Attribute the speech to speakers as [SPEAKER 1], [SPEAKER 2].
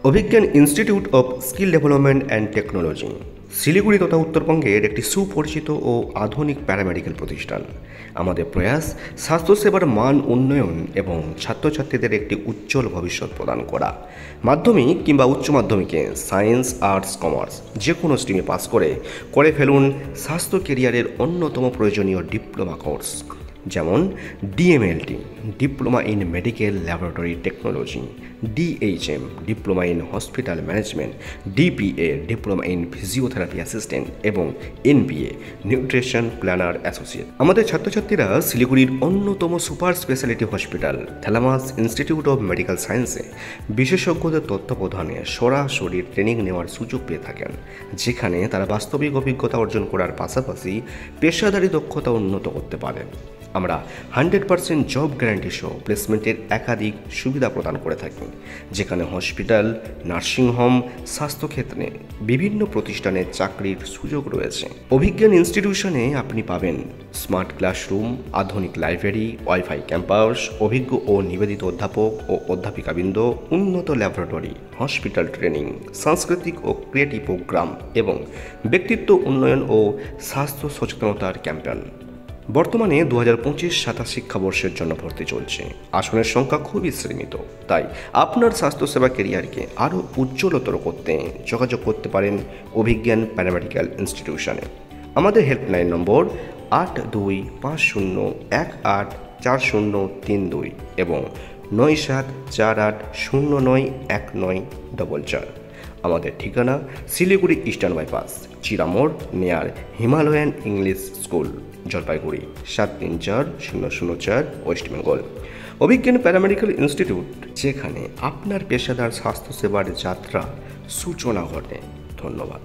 [SPEAKER 1] Abhigyan institute of skill development and technology Siliguri তথা উত্তরবঙ্গের একটি সুপরিচিত ও আধুনিক প্যারামেডিক্যাল প্রতিষ্ঠান। আমাদের প্রয়াস স্বাস্থ্যসেবার মান উন্নয়ন এবং ছাত্রছাত্রীদের একটি উজ্জ্বল ভবিষ্যৎ প্রদান করা। মাধ্যমিক কিংবা উচ্চ মাধ্যমিকে সায়েন্স, আর্টস, কমার্স যে কোনো স্ট্রিমে পাস করে ফেলুন স্বাস্থ্য কেরিয়ারের অন্যতম প্রয়োজনীয় ডিপ্লোমা কোর্স, যেমন DMLT diploma in medical laboratory technology, ডিএইচএম diploma in hospital management, DPA diploma in physiotherapy assistant এবং এনবিএ নিউট্রিশন প্ল্যানার অ্যাসোসিয়েট। আমাদের ছাত্রছাত্রীরা শিলিগুড়ির অন্যতম super speciality hospital thalamus institute of medical সায়েন্সে বিশেষজ্ঞদের তত্ত্বাবধানে সরাসরি ট্রেনিং নেওয়ার সুযোগ পেয়ে থাকেন, যেখানে তারা বাস্তবিক অভিজ্ঞতা অর্জন করার পাশাপাশি পেশাদারি দক্ষতা উন্নত করতে পারেন। আমরা 100% জব গ্যারান্টি সহ প্লেসমেন্টের একাধিক সুবিধা প্রদান করে থাকি, যেখানে হসপিটাল, নার্সিংহোম, স্বাস্থ্যক্ষেত্রে বিভিন্ন প্রতিষ্ঠানে চাকরির সুযোগ রয়েছে। অভিজ্ঞান ইনস্টিটিউশনে আপনি পাবেন স্মার্ট ক্লাসরুম, আধুনিক লাইব্রেরি, ওয়াইফাই ক্যাম্পাস, অভিজ্ঞ ও নিবেদিত অধ্যাপক ও অধ্যাপিকাবৃন্দ, উন্নত ল্যাবরেটরি, হসপিটাল ট্রেনিং, সাংস্কৃতিক ও ক্রিয়েটিভ প্রোগ্রাম এবং ব্যক্তিত্ব উন্নয়ন ও স্বাস্থ্য সচেতনতার ক্যাম্পেইন। বর্তমানে 2025-27 শিক্ষাবর্ষের জন্য ভর্তি চলছে। আসনের সংখ্যা খুবই সীমিত, তাই আপনার স্বাস্থ্যসেবা কেরিয়ারকে আরও উজ্জ্বলতর করতে যোগাযোগ করতে পারেন অভিজ্ঞান প্যারামেডিক্যাল ইনস্টিটিউশনে। আমাদের হেল্পলাইন নম্বর 8250184032 এবং 9748091944। আমাদের ঠিকানা Siliguri eastern bypass, Chiramor near Himalayan English school, Jalpaiguri 734004, West Bengal. Abhigyan paramedical institute, যেখানে আপনার পেশাদার স্বাস্থ্যসেবার যাত্রা সূচনা ঘটে। ধন্যবাদ।